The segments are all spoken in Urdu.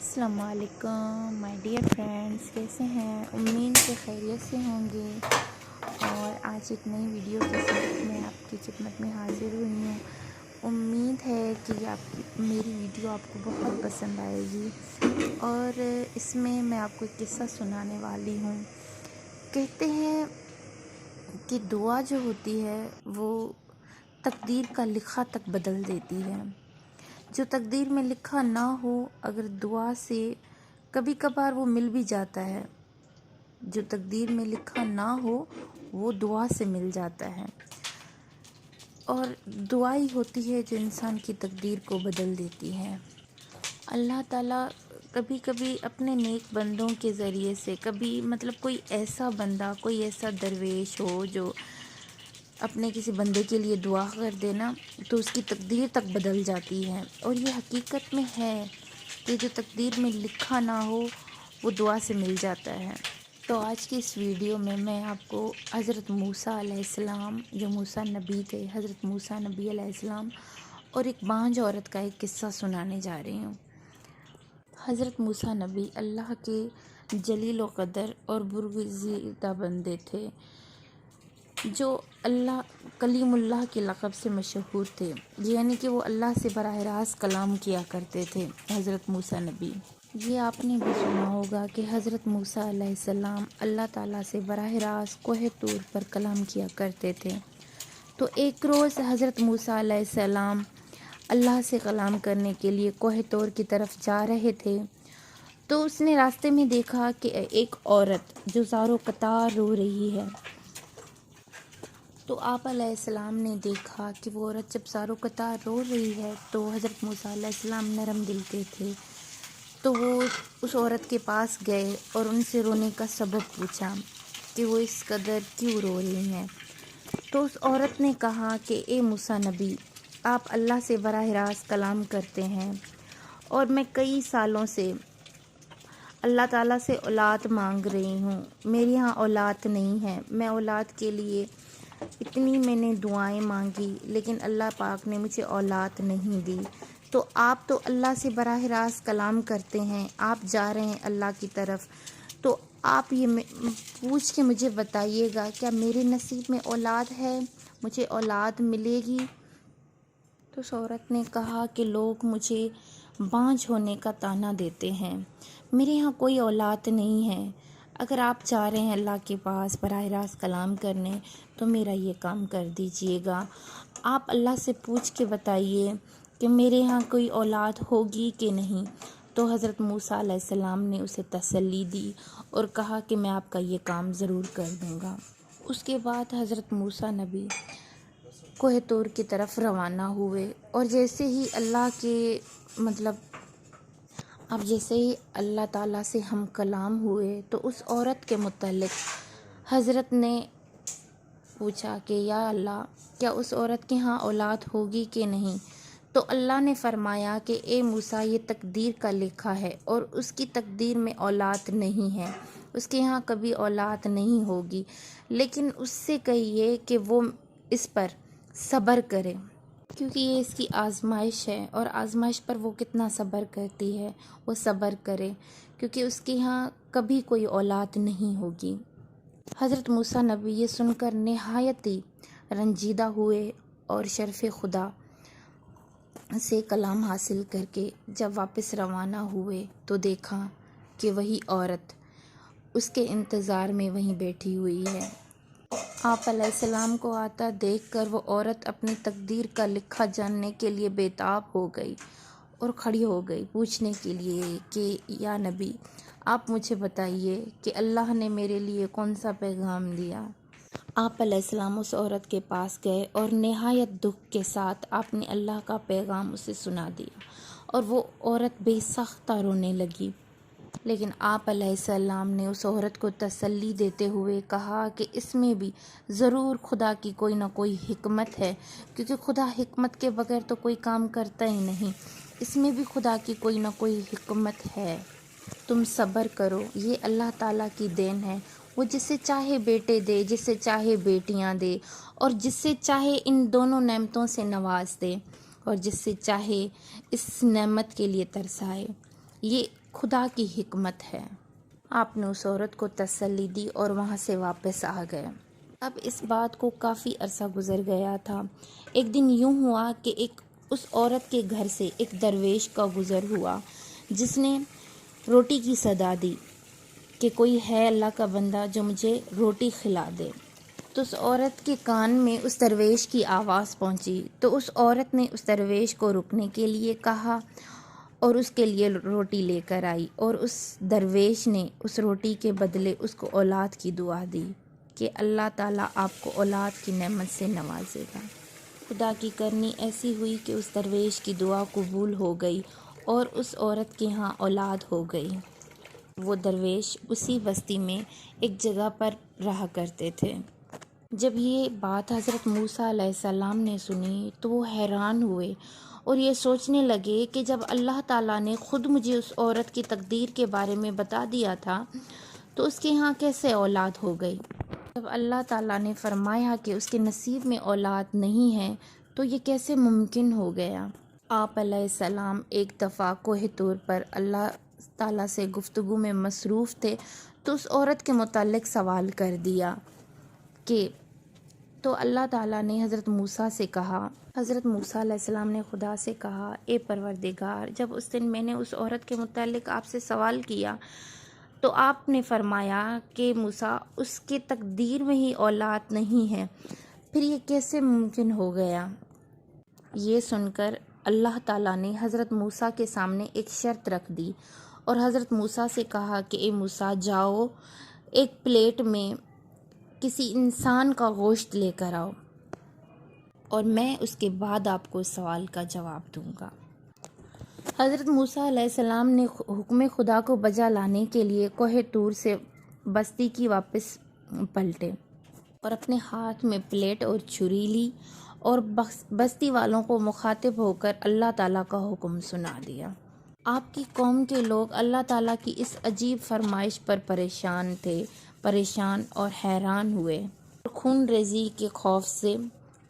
السلام علیکم مائی ڈیئر فرینڈس، کیسے ہیں؟ امید کہ خیریت سے ہوں گے۔ اور آج ایک نئی ویڈیو کے ساتھ میں آپ کی خدمت میں حاضر ہوئی ہوں۔ امید ہے کہ میری ویڈیو آپ کو بہت پسند آئے گی، اور اس میں آپ کو ایک قصہ سنانے والی ہوں۔ کہتے ہیں کہ دعا جو ہوتی ہے وہ تقدیر کا لکھا تک بدل دیتی ہے۔ جو تقدیر میں لکھا نہ ہو، اگر دعا سے کبھی کبھار وہ مل بھی جاتا ہے، جو تقدیر میں لکھا نہ ہو وہ دعا سے مل جاتا ہے۔ اور دعا ہی ہوتی ہے جو انسان کی تقدیر کو بدل دیتی ہے۔ اللہ تعالیٰ کبھی کبھی اپنے نیک بندوں کے ذریعے سے، کبھی کوئی ایسا بندہ، کوئی ایسا درویش ہو جو اپنے کسی بندے کے لیے دعا کر دینا تو اس کی تقدیر تک بدل جاتی ہے۔ اور یہ حقیقت میں ہے کہ جو تقدیر میں لکھا نہ ہو وہ دعا سے مل جاتا ہے۔ تو آج کی اس ویڈیو میں آپ کو حضرت موسیٰ علیہ السلام، جو موسیٰ نبی تھے، حضرت موسیٰ نبی علیہ السلام اور ایک بانجھ عورت کا ایک قصہ سنانے جا رہی ہوں۔ حضرت موسیٰ نبی اللہ کے جلیل و قدر اور برگزیدہ بندے تھے، جو کلیم اللہ کے لقب سے مشہور تھے، یعنی کہ وہ اللہ سے براہ راست کلام کیا کرتے تھے۔ حضرت موسیٰ نبی، یہ آپ نے بھی سنا ہوگا کہ حضرت موسیٰ علیہ السلام اللہ تعالیٰ سے براہ راست کوہ طور پر کلام کیا کرتے تھے۔ تو ایک روز حضرت موسیٰ علیہ السلام اللہ سے کلام کرنے کے لیے کوہ طور کی طرف جا رہے تھے، تو اس نے راستے میں دیکھا کہ ایک عورت جو زار و قطار رو رہی ہے۔ تو آپ علیہ السلام نے دیکھا کہ وہ عورت جب زار و قطار رو رہی ہے تو حضرت موسیٰ علیہ السلام نرم دل کے تھے، تو وہ اس عورت کے پاس گئے اور ان سے رونے کا سبب پوچھا کہ وہ اس قدر کیوں رو رہی ہیں۔ تو اس عورت نے کہا کہ اے موسیٰ نبی، آپ اللہ سے براہ راست کلام کرتے ہیں، اور میں کئی سالوں سے اللہ تعالیٰ سے اولاد مانگ رہی ہوں، میری ہاں اولاد نہیں ہے، میں اولاد کے لیے اتنی میں نے دعائیں مانگی لیکن اللہ پاک نے مجھے اولاد نہیں دی۔ تو آپ تو اللہ سے براہ راست کلام کرتے ہیں، آپ جا رہے ہیں اللہ کی طرف، تو آپ یہ پوچھ کے مجھے بتائیے گا کیا میرے نصیب میں اولاد ہے، مجھے اولاد ملے گی؟ تو اس عورت نے کہا کہ لوگ مجھے بانجھ ہونے کا طعنہ دیتے ہیں، میرے ہاں کوئی اولاد نہیں ہے، اگر آپ چاہ رہے ہیں اللہ کے پاس براہ راست کلام کرنے تو میرا یہ کام کر دیجئے گا، آپ اللہ سے پوچھ کے بتائیے کہ میرے ہاں کوئی اولاد ہوگی کہ نہیں۔ تو حضرت موسیٰ علیہ السلام نے اسے تسلی دی اور کہا کہ میں آپ کا یہ کام ضرور کر دوں گا۔ اس کے بعد حضرت موسیٰ نبی کوہ طور کی طرف روانہ ہوئے، اور جیسے ہی اللہ تعالیٰ سے ہم کلام ہوئے تو اس عورت کے متعلق حضرت نے پوچھا کہ یا اللہ، کیا اس عورت کے ہاں اولاد ہوگی کہ نہیں؟ تو اللہ نے فرمایا کہ اے موسیٰ، یہ تقدیر کا لکھا ہے اور اس کی تقدیر میں اولاد نہیں ہے، اس کے ہاں کبھی اولاد نہیں ہوگی، لیکن اس سے کہیے کہ وہ اس پر صبر کرے، کیونکہ یہ اس کی آزمائش ہے، اور آزمائش پر وہ کتنا صبر کرتی ہے، وہ صبر کرے، کیونکہ اس کے ہاں کبھی کوئی اولاد نہیں ہوگی۔ حضرت موسیٰ نبی یہ سن کر نہایت ہی رنجیدہ ہوئے، اور شرف خدا سے کلام حاصل کر کے جب واپس روانہ ہوئے تو دیکھا کہ وہی عورت اس کے انتظار میں وہیں بیٹھی ہوئی ہے۔ آپ علیہ السلام کو آتا دیکھ کر وہ عورت اپنی تقدیر کا لکھا جاننے کے لیے بےتاب ہو گئی اور کھڑی ہو گئی پوچھنے کے لیے کہ یا نبی، آپ مجھے بتائیے کہ اللہ نے میرے لیے کون سا پیغام دیا۔ آپ علیہ السلام اس عورت کے پاس گئے اور نہایت دکھ کے ساتھ آپ نے اللہ کا پیغام اسے سنا دیا، اور وہ عورت بے ساختہ رونے لگی۔ لیکن آپ علیہ السلام نے اس عورت کو تسلی دیتے ہوئے کہا کہ اس میں بھی ضرور خدا کی کوئی نہ کوئی حکمت ہے، کیونکہ خدا حکمت کے بغیر تو کوئی کام کرتا ہی نہیں، اس میں بھی خدا کی کوئی نہ کوئی حکمت ہے، تم صبر کرو، یہ اللہ تعالیٰ کی دین ہے، وہ جس سے چاہے بیٹے دے، جس سے چاہے بیٹیاں دے، اور جس سے چاہے ان دونوں نعمتوں سے نواز دے، اور جس سے چاہے اس نعمت کے لیے ترسائے، یہ خدا کی حکمت ہے۔ آپ نے اس عورت کو تسلی دی اور وہاں سے واپس آ گئے۔ اب اس بات کو کافی عرصہ گزر گیا تھا۔ ایک دن یوں ہوا کہ اس عورت کے گھر سے ایک درویش کا گزر ہوا جس نے روٹی کی صدا دی کہ کوئی ہے اللہ کا بندہ جو مجھے روٹی کھلا دے۔ تو اس عورت کے کان میں اس درویش کی آواز پہنچی، تو اس عورت نے اس درویش کو رکنے کے لیے کہا اور اس کے لیے روٹی لے کر آئی، اور اس درویش نے اس روٹی کے بدلے اس کو اولاد کی دعا دی کہ اللہ تعالیٰ آپ کو اولاد کی نعمت سے نوازے گا۔ خدا کی کرنی ایسی ہوئی کہ اس درویش کی دعا قبول ہو گئی اور اس عورت کے ہاں اولاد ہو گئی۔ وہ درویش اسی بستی میں ایک جگہ پر رہا کرتے تھے۔ جب یہ بات حضرت موسیٰ علیہ السلام نے سنی تو وہ حیران ہوئے اور یہ سوچنے لگے کہ جب اللہ تعالیٰ نے خود مجھے اس عورت کی تقدیر کے بارے میں بتا دیا تھا تو اس کے ہاں کیسے اولاد ہو گئی؟ جب اللہ تعالیٰ نے فرمایا کہ اس کے نصیب میں اولاد نہیں ہے تو یہ کیسے ممکن ہو گیا؟ آپ علیہ السلام ایک دفعہ کوہ طور پر اللہ تعالیٰ سے گفتگو میں مصروف تھے تو اس عورت کے متعلق سوال کر دیا کہ تو اللہ تعالیٰ نے حضرت موسیٰ سے کہا، حضرت موسیٰ علیہ السلام نے خدا سے کہا، اے پروردگار، جب اس دن میں نے اس عورت کے متعلق آپ سے سوال کیا تو آپ نے فرمایا کہ موسیٰ اس کے تقدیر میں ہی اولاد نہیں ہے، پھر یہ کیسے ممکن ہو گیا؟ یہ سن کر اللہ تعالیٰ نے حضرت موسیٰ کے سامنے ایک شرط رکھ دی اور حضرت موسیٰ سے کہا کہ اے موسیٰ، جاؤ ایک پلیٹ میں کسی انسان کا گوشت لے کر آؤ اور میں اس کے بعد آپ کو اس سوال کا جواب دوں گا۔ حضرت موسیٰ علیہ السلام نے حکم خدا کو بجا لانے کے لیے کوہ طور سے بستی کی واپس پلٹے اور اپنے ہاتھ میں پلیٹ اور چھری لی اور بستی والوں کو مخاطب ہو کر اللہ تعالیٰ کا حکم سنا دیا۔ آپ کی قوم کے لوگ اللہ تعالیٰ کی اس عجیب فرمائش پر پریشان اور حیران ہوئے اور خون ریزی کے خوف سے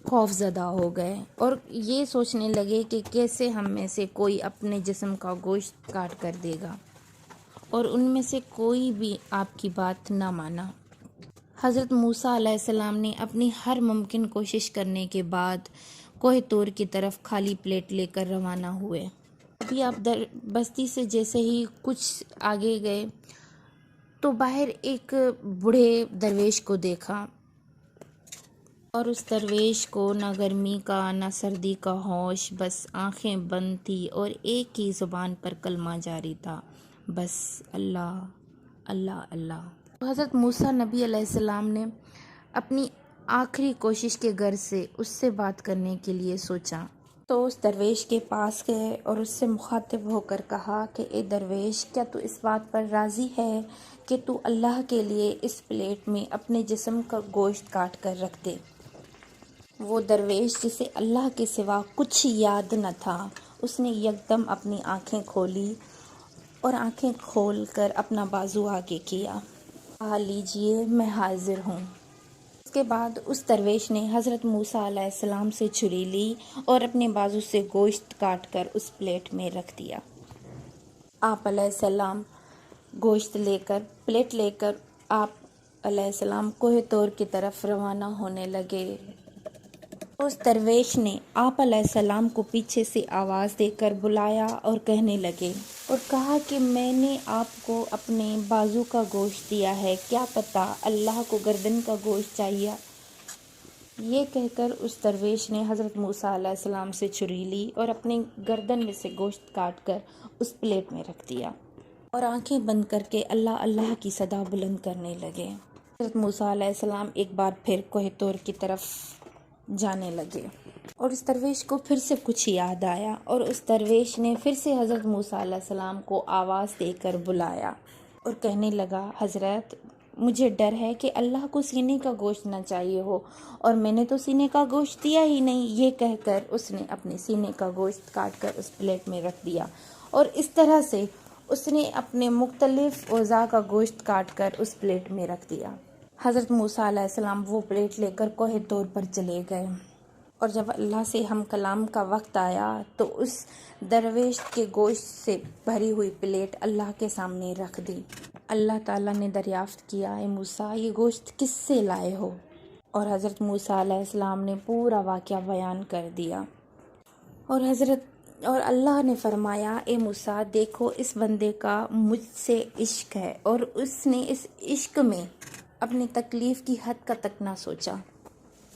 خوف زدہ ہو گئے اور یہ سوچنے لگے کہ کیسے ہم میں سے کوئی اپنے جسم کا گوشت کاٹ کر دے گا، اور ان میں سے کوئی بھی آپ کی بات نہ مانا۔ حضرت موسیٰ علیہ السلام نے اپنی ہر ممکن کوشش کرنے کے بعد کوہ طور کی طرف خالی پلیٹ لے کر روانہ ہوئے۔ ابھی آپ بستی سے جیسے ہی کچھ آگے گئے تو باہر ایک بوڑھے درویش کو دیکھا، اور اس درویش کو نہ گرمی کا نہ سردی کا ہوش، بس آنکھیں بند تھی اور ایک ہی زبان پر کلمہ جاری تھا، بس اللہ اللہ اللہ۔ حضرت موسیٰ نبی علیہ السلام نے اپنی آخری کوشش کے غرض سے اس سے بات کرنے کے لیے سوچا تو اس درویش کے پاس گئے اور اس سے مخاطب ہو کر کہا کہ اے درویش، کیا تو اس بات پر راضی ہے کہ تو اللہ کے لیے اس پلیٹ میں اپنے جسم کا گوشت کاٹ کر رکھ دے؟ وہ درویش جسے اللہ کے سوا کچھ یاد نہ تھا، اس نے یکدم اپنی آنکھیں کھولی اور آنکھیں کھول کر اپنا بازو آگے کیا، کہا لیجئے میں حاضر ہوں۔ اس کے بعد اس درویش نے حضرت موسیٰ علیہ السلام سے چھری لی اور اپنے بازو سے گوشت کاٹ کر اس پلیٹ میں رکھ دیا۔ آپ علیہ السلام گوشت لے کر پلیٹ لے کر آپ علیہ السلام کوہ طور کی طرف روانہ ہونے لگے۔ اس درویش نے آپ علیہ السلام کو پیچھے سے آواز دے کر بلایا اور کہنے لگے اور کہا کہ میں نے آپ کو اپنے بازو کا گوشت دیا ہے، کیا پتہ اللہ کو گردن کا گوشت چاہیے؟ یہ کہہ کر اس درویش نے حضرت موسیٰ علیہ السلام سے چھری لی اور اپنی گردن میں سے گوشت کاٹ کر اس پلیٹ میں رکھ دیا اور آنکھیں بند کر کے اللہ اللہ کی صدا بلند کرنے لگے۔ حضرت موسیٰ علیہ السلام ایک بار پھر کوہ طور کی طرف جانے لگے اور اس درویش کو پھر سے کچھ یاد آیا اور اس درویش نے پھر سے حضرت موسیٰ علیہ السلام کو آواز دے کر بلایا اور کہنے لگا، حضرت مجھے ڈر ہے کہ اللہ کو سینے کا گوشت نہ چاہیے ہو، اور میں نے تو سینے کا گوشت دیا ہی نہیں۔ یہ کہہ کر اس نے اپنے سینے کا گوشت کاٹ کر اس پلیٹ میں رکھ دیا اور اس طرح سے اس نے اپنے مختلف اعضاء کا گوشت کاٹ کر اس پلیٹ میں رکھ دیا۔ حضرت موسیٰ علیہ السلام وہ پلیٹ لے کر کوہ طور پر چلے گئے اور جب اللہ سے ہم کلام کا وقت آیا تو اس درویش کے گوشت سے بھری ہوئی پلیٹ اللہ کے سامنے رکھ دی۔ اللہ تعالیٰ نے دریافت کیا، اے موسیٰ یہ گوشت کس سے لائے ہو؟ اور حضرت موسیٰ علیہ السلام نے پورا واقعہ بیان کر دیا۔ اور اللہ نے فرمایا، اے موسیٰ دیکھو اس بندے کا مجھ سے عشق ہے، اور اس نے اس عشق میں اپنی تکلیف کی حد کا تک نہ سوچا،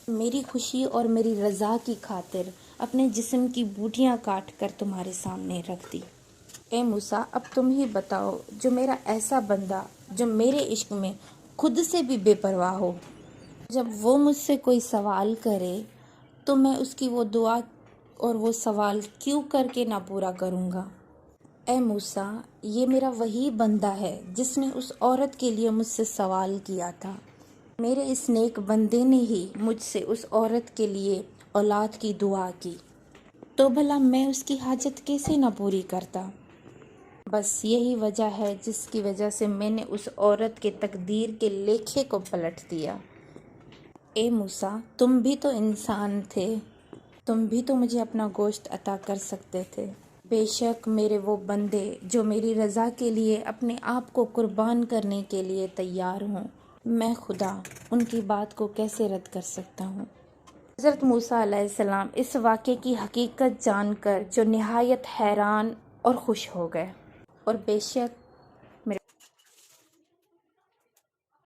میری خوشی اور میری رضا کی خاطر اپنے جسم کی بوٹیاں کاٹ کر تمہارے سامنے رکھ دی۔ اے موسیٰ اب تم ہی بتاؤ، جو میرا ایسا بندہ جو میرے عشق میں خود سے بھی بے پرواہ ہو، جب وہ مجھ سے کوئی سوال کرے تو میں اس کی وہ دعا اور وہ سوال کیوں کر کے نہ پورا کروں گا؟ اے موسیٰ یہ میرا وہی بندہ ہے جس نے اس عورت کے لیے مجھ سے سوال کیا تھا، میرے اس نیک بندے نے ہی مجھ سے اس عورت کے لیے اولاد کی دعا کی، تو بھلا میں اس کی حاجت کیسے نہ پوری کرتا؟ بس یہی وجہ ہے جس کی وجہ سے میں نے اس عورت کے تقدیر کے لیکھے کو پلٹ دیا۔ اے موسیٰ تم بھی تو انسان تھے، تم بھی تو مجھے اپنا گوشت عطا کر سکتے تھے۔ بے شک میرے وہ بندے جو میری رضا کے لیے اپنے آپ کو قربان کرنے کے لیے تیار ہوں، میں خدا ان کی بات کو کیسے رد کر سکتا ہوں؟ حضرت موسیٰ علیہ السلام اس واقعے کی حقیقت جان کر جو نہایت حیران اور خوش ہو گئے، اور بے شک